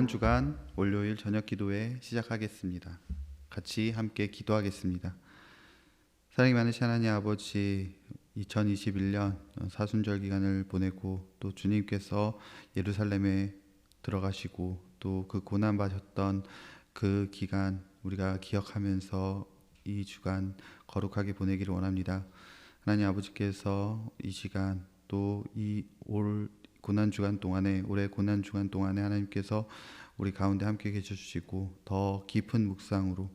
주간 월요일 저녁 기도회 시작하겠습니다. 같이 함께 기도하겠습니다. 사랑이 많으신 하나님 아버지, 2021년 사순절 기간을 보내고 또 주님께서 예루살렘에 들어가시고 또 그 고난 받으셨던 그 기간 우리가 기억하면서 이 주간 거룩하게 보내기를 원합니다. 하나님 아버지께서 이 시간 또 이 올 고난 주간 동안에 올해 고난 주간 동안에 하나님께서 우리 가운데 함께 계셔 주시고 더 깊은 묵상으로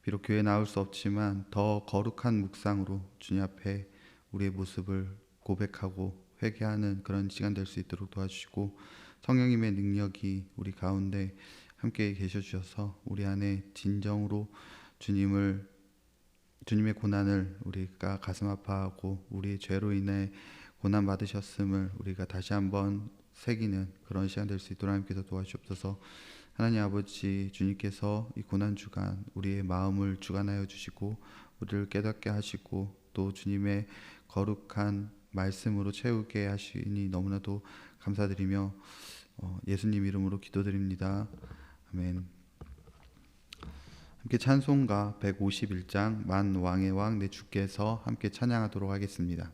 비록 교회에 나올 수 없지만 더 거룩한 묵상으로 주님 앞에 우리의 모습을 고백하고 회개하는 그런 시간 될 수 있도록 도와주시고 성령님의 능력이 우리 가운데 함께 계셔 주셔서 우리 안에 진정으로 주님의 고난을 우리가 가슴 아파하고 우리의 죄로 인해 고난 받으셨음을 우리가 다시 한번 새기는 그런 시간 될 수 있도록 하나님께서 도와주옵소서. 하나님 아버지, 주님께서 이 고난 주간 우리의 마음을 주관하여 주시고 우리를 깨닫게 하시고 또 주님의 거룩한 말씀으로 채우게 하시니 너무나도 감사드리며 예수님 이름으로 기도드립니다. 아멘. 함께 찬송가 151장 만 왕의 왕 내 주께서 함께 찬양하도록 하겠습니다.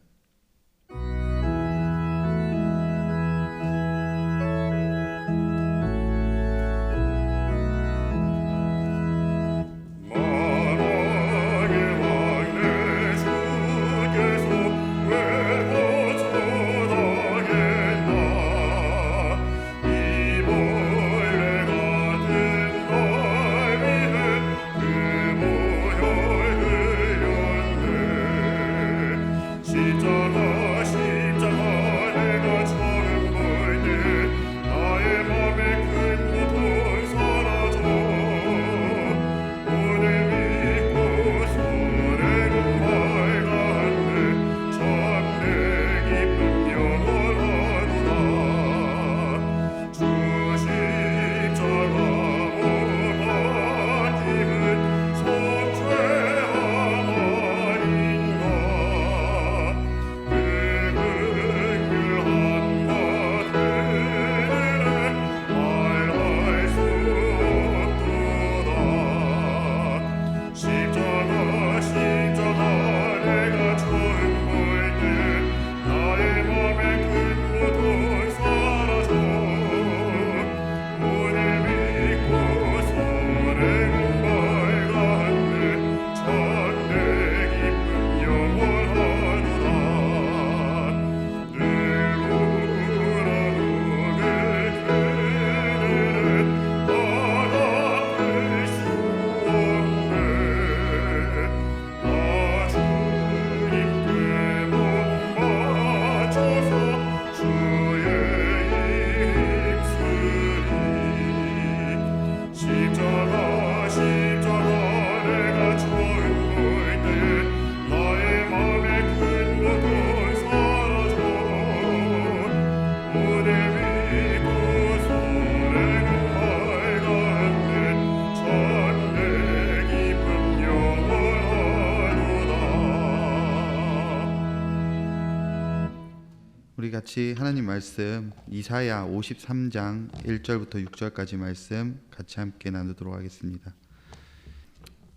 우리 같이 하나님 말씀 이사야 53장 1절부터 6절까지 말씀 같이 함께 나누도록 하겠습니다.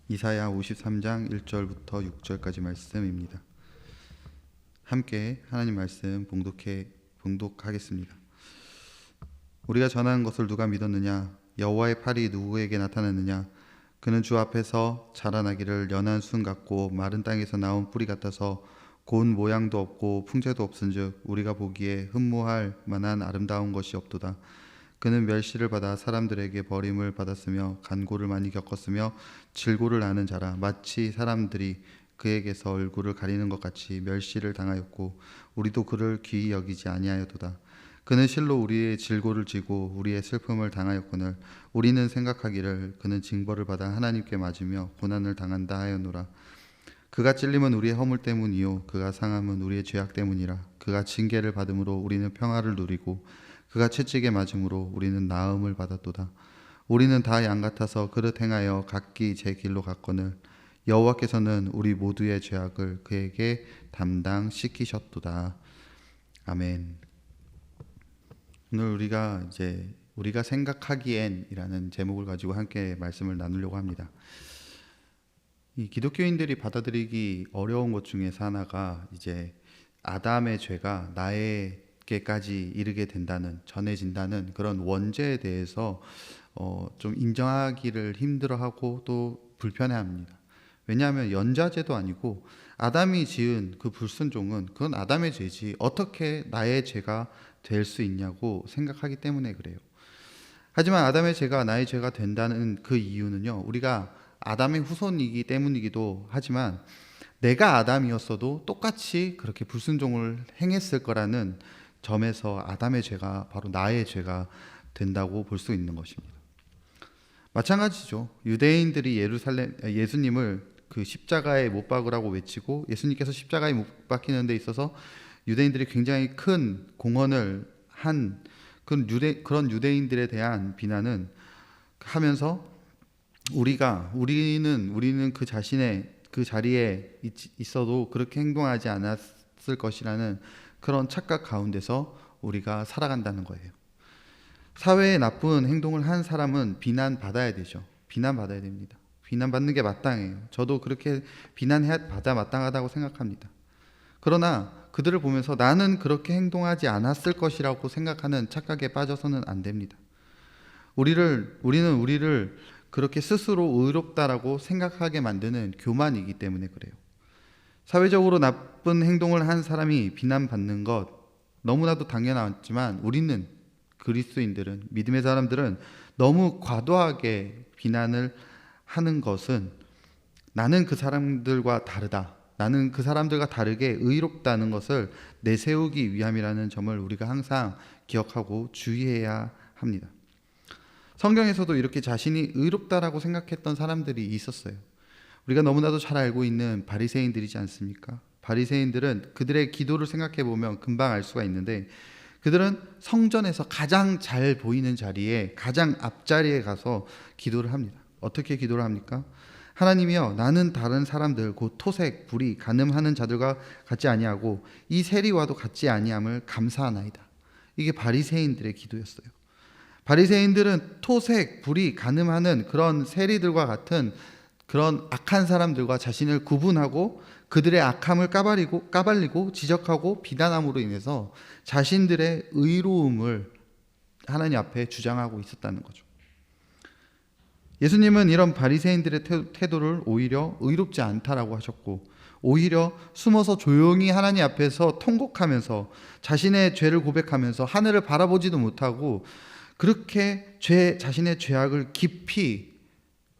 이사야 53장 1절부터 6절까지 말씀입니다. 함께 하나님 말씀 봉독하겠습니다. 우리가 전하는 것을 누가 믿었느냐? 여호와의 팔이 누구에게 나타났느냐? 그는 주 앞에서 자라나기를 연한 순 같고 마른 땅에서 나온 뿌리 같아서 고운 모양도 없고 풍채도 없은즉 우리가 보기에 흠모할 만한 아름다운 것이 없도다. 그는 멸시를 받아 사람들에게 버림을 받았으며 간고를 많이 겪었으며 질고를 아는 자라. 마치 사람들이 그에게서 얼굴을 가리는 것 같이 멸시를 당하였고 우리도 그를 귀히 여기지 아니하였도다. 그는 실로 우리의 질고를 지고 우리의 슬픔을 당하였거늘 우리는 생각하기를 그는 징벌을 받아 하나님께 맞으며 고난을 당한다 하였노라. 그가 찔림은 우리의 허물 때문이요 그가 상함은 우리의 죄악 때문이라. 그가 징계를 받음으로 우리는 평화를 누리고 그가 채찍에 맞음으로 우리는 나음을 받았도다. 우리는 다 양 같아서 그릇 행하여 각기 제 길로 갔거늘 여호와께서는 우리 모두의 죄악을 그에게 담당시키셨도다. 아멘. 오늘 우리가 이제 우리가 생각하기엔이라는 제목을 가지고 함께 말씀을 나누려고 합니다. 이 기독교인들이 받아들이기 어려운 것 중에서 하나가 이제 아담의 죄가 나에게까지 이르게 된다는, 전해진다는 그런 원죄에 대해서 좀 인정하기를 힘들어하고 또 불편해합니다. 왜냐하면 연좌죄도 아니고 아담이 지은 그 불순종은 그건 아담의 죄지 어떻게 나의 죄가 될 수 있냐고 생각하기 때문에 그래요. 하지만 아담의 죄가 나의 죄가 된다는 그 이유는요, 우리가 아담의 후손이기 때문이기도 하지만 내가 아담이었어도 똑같이 그렇게 불순종을 행했을 거라는 점에서 아담의 죄가 바로 나의 죄가 된다고 볼 수 있는 것입니다. 마찬가지죠. 유대인들이 예수님을 그 십자가에 못 박으라고 외치고 예수님께서 십자가에 못 박히는 데 있어서 유대인들이 굉장히 큰 공헌을 한 그런 유대인들에 대한 비난은 하면서 우리는 그 자신의 그 자리에 있어도 그렇게 행동하지 않았을 것이라는 그런 착각 가운데서 우리가 살아간다는 거예요. 사회에 나쁜 행동을 한 사람은 비난받아야 되죠. 비난받아야 됩니다. 비난받는 게 마땅해요. 저도 그렇게 비난받아 마땅하다고 생각합니다. 그러나 그들을 보면서 나는 그렇게 행동하지 않았을 것이라고 생각하는 착각에 빠져서는 안 됩니다. 우리는 우리를 그렇게 스스로 의롭다라고 생각하게 만드는 교만이기 때문에 그래요. 사회적으로 나쁜 행동을 한 사람이 비난받는 것 너무나도 당연하지만 우리는 그리스도인들은, 믿음의 사람들은 너무 과도하게 비난을 하는 것은 나는 그 사람들과 다르다, 나는 그 사람들과 다르게 의롭다는 것을 내세우기 위함이라는 점을 우리가 항상 기억하고 주의해야 합니다. 성경에서도 이렇게 자신이 의롭다라고 생각했던 사람들이 있었어요. 우리가 너무나도 잘 알고 있는 바리새인들이지 않습니까? 바리새인들은 그들의 기도를 생각해 보면 금방 알 수가 있는데, 그들은 성전에서 가장 잘 보이는 자리에, 가장 앞자리에 가서 기도를 합니다. 어떻게 기도를 합니까? 하나님이여, 나는 다른 사람들 곧 토색, 불의, 간음하는 자들과 같지 아니하고 이 세리와도 같지 아니함을 감사하나이다. 이게 바리새인들의 기도였어요. 바리새인들은 토색, 불의, 간음하는 그런 세리들과 같은 그런 악한 사람들과 자신을 구분하고 그들의 악함을 까발리고 지적하고 비난함으로 인해서 자신들의 의로움을 하나님 앞에 주장하고 있었다는 거죠. 예수님은 이런 바리새인들의 태도를 오히려 의롭지 않다라고 하셨고, 오히려 숨어서 조용히 하나님 앞에서 통곡하면서 자신의 죄를 고백하면서 하늘을 바라보지도 못하고 그렇게 자신의 죄악을 깊이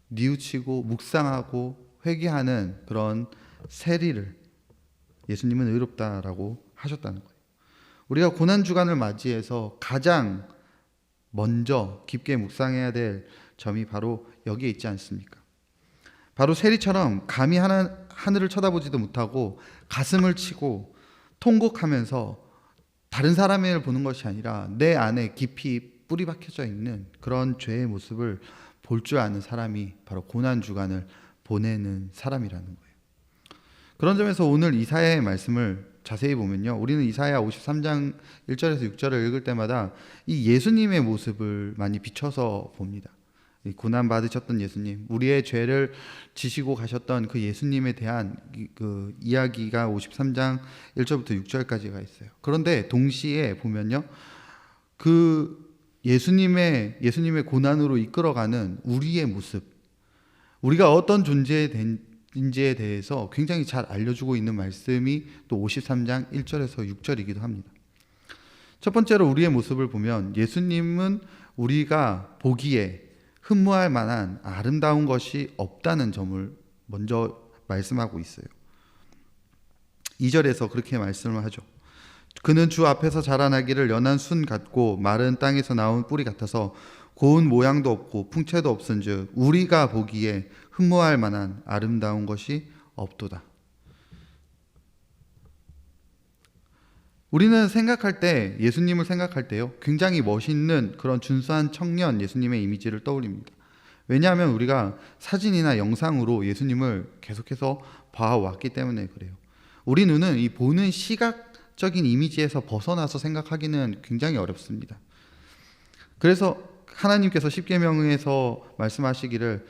뉘우치고 묵상하고 회개하는 그런 세리를 예수님은 의롭다라고 하셨다는 거예요. 우리가 고난주간을 맞이해서 가장 먼저 깊게 묵상해야 될 점이 바로 여기에 있지 않습니까? 바로 세리처럼 감히 하늘을 쳐다보지도 못하고 가슴을 치고 통곡하면서 다른 사람을 보는 것이 아니라 내 안에 깊이 뿌리 박혀져 있는 그런 죄의 모습을 볼 줄 아는 사람이 바로 고난주간을 보내는 사람이라는 거예요. 그런 점에서 오늘 이사야의 말씀을 자세히 보면요, 우리는 이사야 53장 1절에서 6절을 읽을 때마다 이 예수님의 모습을 많이 비춰서 봅니다. 고난 받으셨던 예수님, 우리의 죄를 지시고 가셨던 그 예수님에 대한 그 이야기가 53장 1절부터 6절까지가 있어요. 그런데 동시에 보면요, 그 예수님의 고난으로 이끌어가는 우리의 모습, 우리가 어떤 존재인지에 대해서 굉장히 잘 알려주고 있는 말씀이 또 53장 1절에서 6절이기도 합니다. 첫 번째로 우리의 모습을 보면 예수님은 우리가 보기에 흠모할 만한 아름다운 것이 없다는 점을 먼저 말씀하고 있어요. 2절에서 그렇게 말씀을 하죠. 그는 주 앞에서 자라나기를 연한 순 같고 마른 땅에서 나온 뿌리 같아서 고운 모양도 없고 풍채도 없은즉 우리가 보기에 흠모할 만한 아름다운 것이 없도다. 우리는 생각할 때, 예수님을 생각할 때요, 굉장히 멋있는 그런 준수한 청년 예수님의 이미지를 떠올립니다. 왜냐하면 우리가 사진이나 영상으로 예수님을 계속해서 봐왔기 때문에 그래요. 우리 눈은 이 보는 시각적인 이미지에서 벗어나서 생각하기는 굉장히 어렵습니다. 그래서 하나님께서 십계명에서 말씀하시기를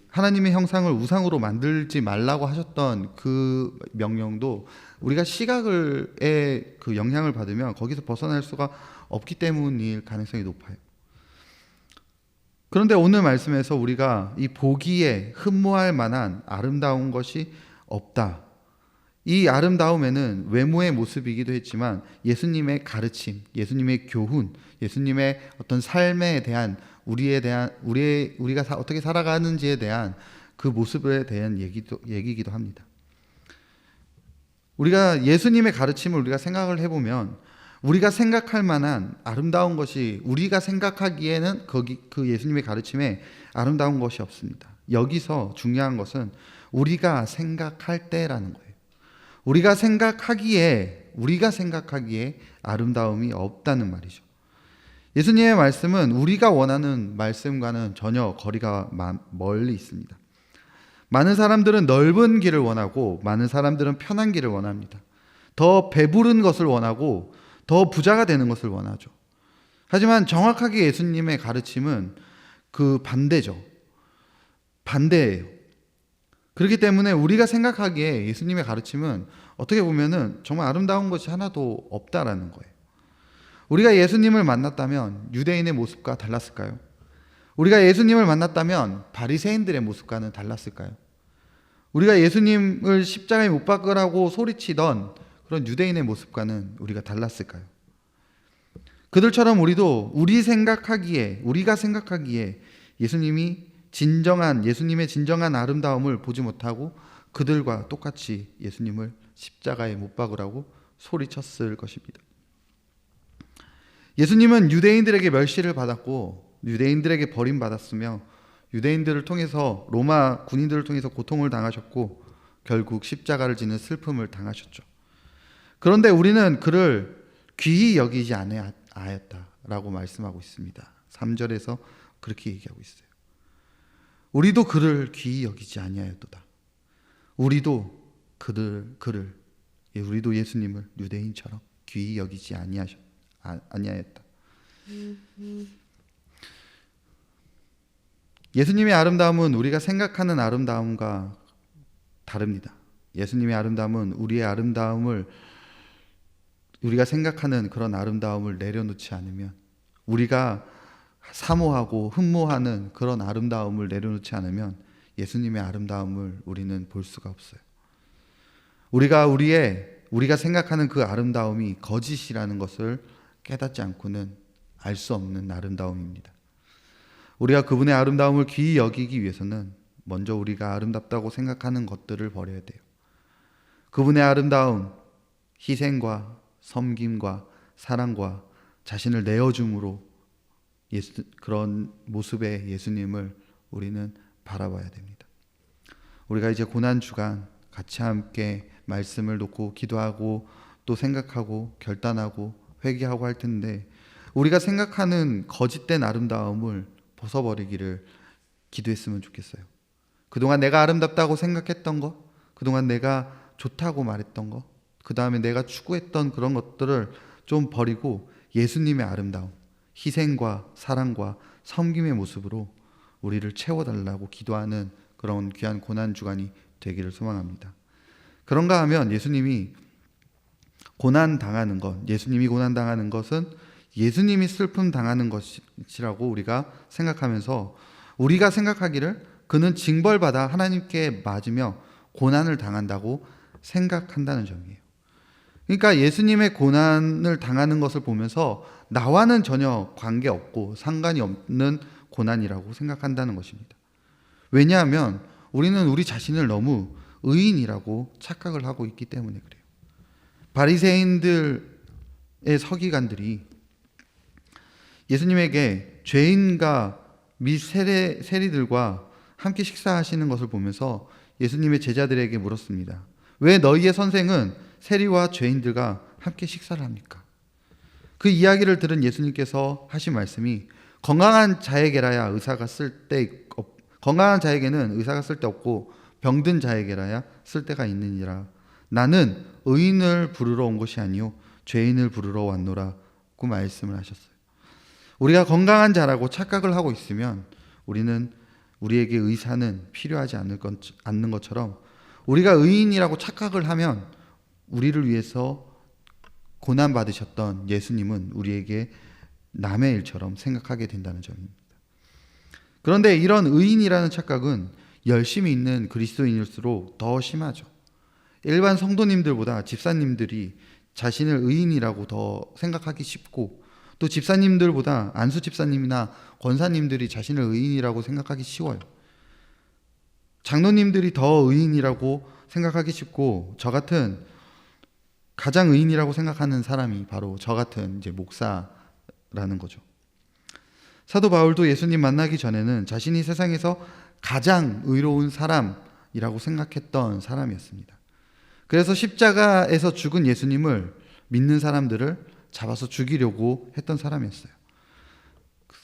하나님의 형상을 우상으로 만들지 말라고 하셨던 그 명령도 우리가 시각의 그 영향을 받으면 거기서 벗어날 수가 없기 때문일 가능성이 높아요. 그런데 오늘 말씀에서 우리가 이 보기에 흠모할 만한 아름다운 것이 없다. 이 아름다움에는 외모의 모습이기도 했지만 예수님의 가르침, 예수님의 교훈, 예수님의 어떤 삶에 대한 우리가 어떻게 살아가는지에 대한 그 모습에 대한 얘기기도 합니다. 우리가 예수님의 가르침을 우리가 생각을 해보면 우리가 생각할 만한 아름다운 것이 우리가 생각하기에는 그 예수님의 가르침에 아름다운 것이 없습니다. 여기서 중요한 것은 우리가 생각할 때라는 거예요. 우리가 생각하기에 아름다움이 없다는 말이죠. 예수님의 말씀은 우리가 원하는 말씀과는 전혀 거리가 멀리 있습니다. 많은 사람들은 넓은 길을 원하고 많은 사람들은 편한 길을 원합니다. 더 배부른 것을 원하고 더 부자가 되는 것을 원하죠. 하지만 정확하게 예수님의 가르침은 그 반대예요. 그렇기 때문에 우리가 생각하기에 예수님의 가르침은 어떻게 보면은 정말 아름다운 것이 하나도 없다라는 거예요. 우리가 예수님을 만났다면 유대인의 모습과 달랐을까요? 우리가 예수님을 만났다면 바리새인들의 모습과는 달랐을까요? 우리가 예수님을 십자가에 못 박으라고 소리치던 그런 유대인의 모습과는 우리가 달랐을까요? 그들처럼 우리도 우리가 생각하기에 예수님의 진정한 아름다움을 보지 못하고 그들과 똑같이 예수님을 십자가에 못 박으라고 소리쳤을 것입니다. 예수님은 유대인들에게 멸시를 받았고 유대인들에게 버림받았으며 유대인들을 통해서 로마 군인들을 통해서 고통을 당하셨고 결국 십자가를 지는 슬픔을 당하셨죠. 그런데 우리는 그를 귀히 여기지 아니하였다라고 말씀하고 있습니다. 3절에서 그렇게 얘기하고 있어요. 우리도 그를 귀히 여기지 아니하였도다. 우리도 우리도 예수님을 유대인처럼 귀히 여기지 아니하였다. 예수님의 아름다움은 우리가 생각하는 아름다움과 다릅니다. 예수님의 아름다움은 우리가 생각하는 그런 아름다움을 내려놓지 않으면, 우리가 사모하고 흠모하는 그런 아름다움을 내려놓지 않으면 예수님의 아름다움을 우리는 볼 수가 없어요. 우리가 생각하는 그 아름다움이 거짓이라는 것을 깨닫지 않고는 알 수 없는 아름다움입니다. 우리가 그분의 아름다움을 귀히 여기기 위해서는 먼저 우리가 아름답다고 생각하는 것들을 버려야 돼요. 그분의 아름다움, 희생과 섬김과 사랑과 자신을 내어줌으로 그런 모습의 예수님을 우리는 바라봐야 됩니다. 우리가 이제 고난주간 같이 함께 말씀을 놓고 기도하고 또 생각하고 결단하고 회개하고 할 텐데, 우리가 생각하는 거짓된 아름다움을 벗어버리기를 기도했으면 좋겠어요. 그동안 내가 아름답다고 생각했던 것, 그동안 내가 좋다고 말했던 것, 그 다음에 내가 추구했던 그런 것들을 좀 버리고 예수님의 아름다움, 희생과 사랑과 섬김의 모습으로 우리를 채워달라고 기도하는 그런 귀한 고난주간이 되기를 소망합니다. 그런가 하면 예수님이 고난당하는 것은 예수님이 슬픔 당하는 것이라고 우리가 생각하면서, 우리가 생각하기를 그는 징벌받아 하나님께 맞으며 고난을 당한다고 생각한다는 점이에요. 그러니까 예수님의 고난을 당하는 것을 보면서 나와는 전혀 관계없고 상관이 없는 고난이라고 생각한다는 것입니다. 왜냐하면 우리는 우리 자신을 너무 의인이라고 착각을 하고 있기 때문에 그래요. 바리새인들의 서기관들이 예수님에게 죄인과 및 세리들과 함께 식사하시는 것을 보면서 예수님의 제자들에게 물었습니다. 왜 너희의 선생은 세리와 죄인들과 함께 식사를 합니까? 그 이야기를 들은 예수님께서 하신 말씀이, 건강한 자에게는 의사가 쓸 데 없고 병든 자에게라야 쓸 데가 있느니라. 나는 의인을 부르러 온 것이 아니요 죄인을 부르러 왔노라고 말씀을 하셨어요. 우리가 건강한 자라고 착각을 하고 있으면 우리는 우리에게 의사는 필요하지 않는 것처럼 우리가 의인이라고 착각을 하면 우리를 위해서 고난받으셨던 예수님은 우리에게 남의 일처럼 생각하게 된다는 점입니다. 그런데 이런 의인이라는 착각은 열심히 있는 그리스도인일수록 더 심하죠. 일반 성도님들보다 집사님들이 자신을 의인이라고 더 생각하기 쉽고, 또 집사님들보다 안수 집사님이나 권사님들이 자신을 의인이라고 생각하기 쉬워요. 장로님들이 더 의인이라고 생각하기 쉽고, 저 같은 가장 의인이라고 생각하는 사람이 바로 저 같은 이제 목사라는 거죠. 사도 바울도 예수님 만나기 전에는 자신이 세상에서 가장 의로운 사람이라고 생각했던 사람이었습니다. 그래서 십자가에서 죽은 예수님을 믿는 사람들을 잡아서 죽이려고 했던 사람이었어요.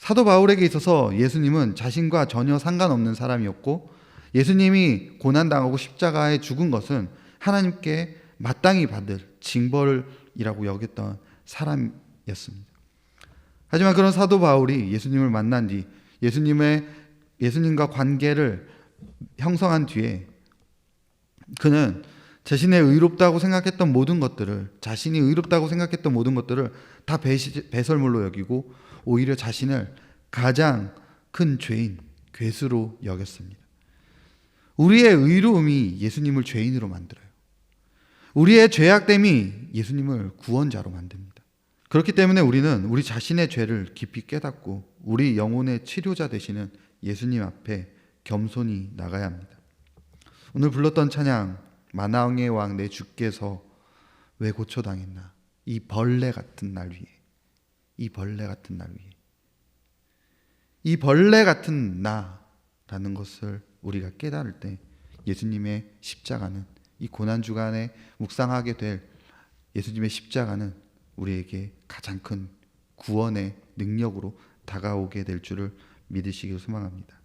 사도 바울에게 있어서 예수님은 자신과 전혀 상관없는 사람이었고, 예수님이 고난당하고 십자가에 죽은 것은 하나님께 마땅히 받을 징벌이라고 여겼던 사람이었습니다. 하지만 그런 사도 바울이 예수님을 만난 뒤 예수님과 관계를 형성한 뒤에 그는 자신이 의롭다고 생각했던 모든 것들을 다 배설물로 여기고 오히려 자신을 가장 큰 죄인, 괴수로 여겼습니다. 우리의 의로움이 예수님을 죄인으로 만들어요. 우리의 죄악됨이 예수님을 구원자로 만듭니다. 그렇기 때문에 우리는 우리 자신의 죄를 깊이 깨닫고 우리 영혼의 치료자 되시는 예수님 앞에 겸손히 나가야 합니다. 오늘 불렀던 찬양, 만왕의 왕 내 주께서 왜 고초당했나, 이 벌레 같은 날 위에, 이 벌레 같은 나라는 것을 우리가 깨달을 때 예수님의 십자가는, 이 고난주간에 묵상하게 될 예수님의 십자가는 우리에게 가장 큰 구원의 능력으로 다가오게 될 줄을 믿으시길 소망합니다.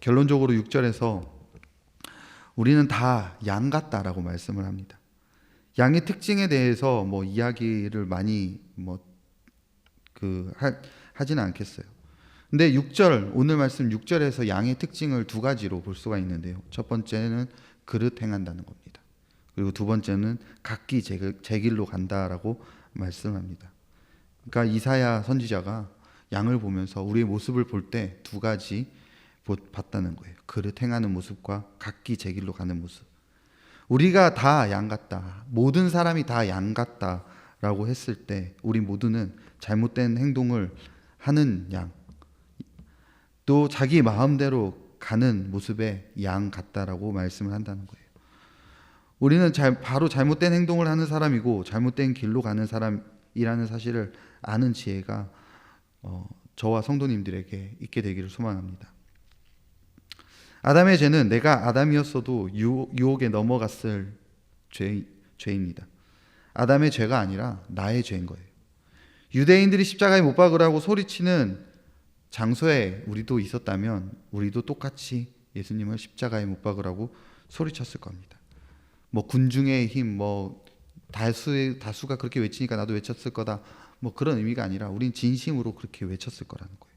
결론적으로 6절에서 우리는 다 양 같다라고 말씀을 합니다. 양의 특징에 대해서 이야기를 많이 하지는 않겠어요. 근데 오늘 말씀 6절에서 양의 특징을 두 가지로 볼 수가 있는데요. 첫 번째는 그릇 행한다는 겁니다. 그리고 두 번째는 각기 제 길로 간다라고 말씀합니다. 그러니까 이사야 선지자가 양을 보면서 우리의 모습을 볼 때 두 가지 봤다는 거예요. 그릇 행하는 모습과 각기 제 길로 가는 모습. 우리가 다 양 같다, 모든 사람이 다 양 같다라고 했을 때 우리 모두는 잘못된 행동을 하는 양, 또 자기 마음대로 가는 모습의 양 같다라고 말씀을 한다는 거예요. 우리는 바로 잘못된 행동을 하는 사람이고 잘못된 길로 가는 사람이라는 사실을 아는 지혜가 저와 성도님들에게 있게 되기를 소망합니다. 아담의 죄는 내가 아담이었어도 유혹에 넘어갔을 죄입니다. 아담의 죄가 아니라 나의 죄인 거예요. 유대인들이 십자가에 못 박으라고 소리치는 장소에 우리도 있었다면 우리도 똑같이 예수님을 십자가에 못 박으라고 소리쳤을 겁니다. 군중의 힘, 다수가 그렇게 외치니까 나도 외쳤을 거다, 그런 의미가 아니라 우린 진심으로 그렇게 외쳤을 거라는 거예요.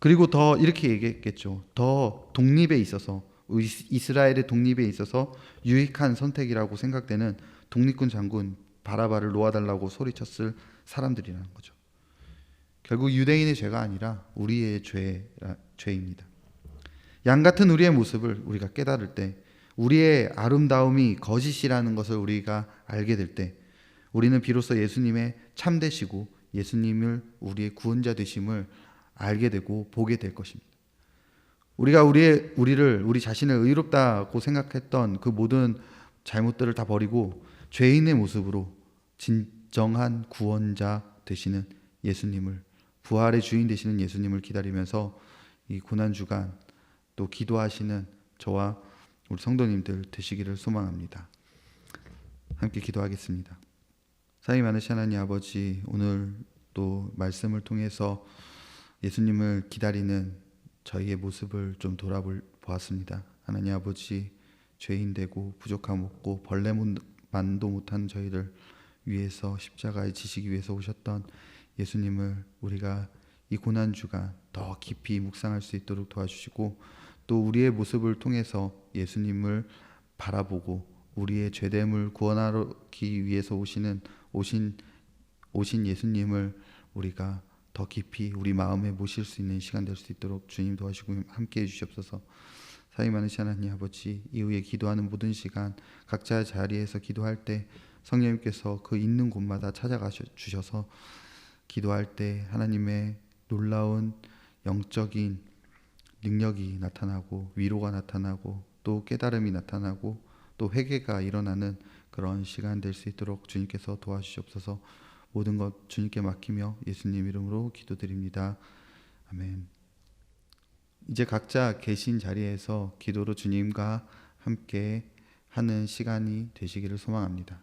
그리고 더 이렇게 얘기했겠죠. 더 독립에 있어서, 이스라엘의 독립에 있어서 유익한 선택이라고 생각되는 독립군 장군 바라바를 놓아달라고 소리쳤을 사람들이라는 거죠. 결국 유대인의 죄가 아니라 우리의 죄입니다. 양 같은 우리의 모습을 우리가 깨달을 때, 우리의 아름다움이 거짓이라는 것을 우리가 알게 될 때, 우리는 비로소 예수님의 참되시고 예수님을 우리의 구원자 되심을 알게 되고 보게 될 것입니다. 우리가 우리 자신을 의롭다고 생각했던 그 모든 잘못들을 다 버리고 죄인의 모습으로 진정한 구원자 되시는 예수님을, 부활의 주인 되시는 예수님을 기다리면서 이 고난주간 또 기도하시는 저와 우리 성도님들 되시기를 소망합니다. 함께 기도하겠습니다. 사랑이 많으신 하나님 아버지, 오늘 또 말씀을 통해서 예수님을 기다리는 저희의 모습을 좀 돌아보았습니다. 하나님 아버지, 죄인 되고 부족함 없고 벌레만도 못한 저희를 위해서 십자가에 지시기 위해서 오셨던 예수님을 우리가 이 고난 주간 더 깊이 묵상할 수 있도록 도와주시고, 또 우리의 모습을 통해서 예수님을 바라보고 우리의 죄됨을 구원하기 위해서 오신 예수님을 우리가 더 깊이 우리 마음에 모실 수 있는 시간 될 수 있도록 주님 도와주시고 함께해 주시옵소서. 사랑이 많으신 하나님 아버지, 이후에 기도하는 모든 시간 각자 자리에서 기도할 때 성령님께서 그 있는 곳마다 찾아가 주셔서 기도할 때 하나님의 놀라운 영적인 능력이 나타나고 위로가 나타나고 또 깨달음이 나타나고 또 회개가 일어나는 그런 시간 될 수 있도록 주님께서 도와주시옵소서. 모든 것 주님께 맡기며 예수님 이름으로 기도드립니다. 아멘. 이제 각자 계신 자리에서 기도로 주님과 함께 하는 시간이 되시기를 소망합니다.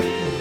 네.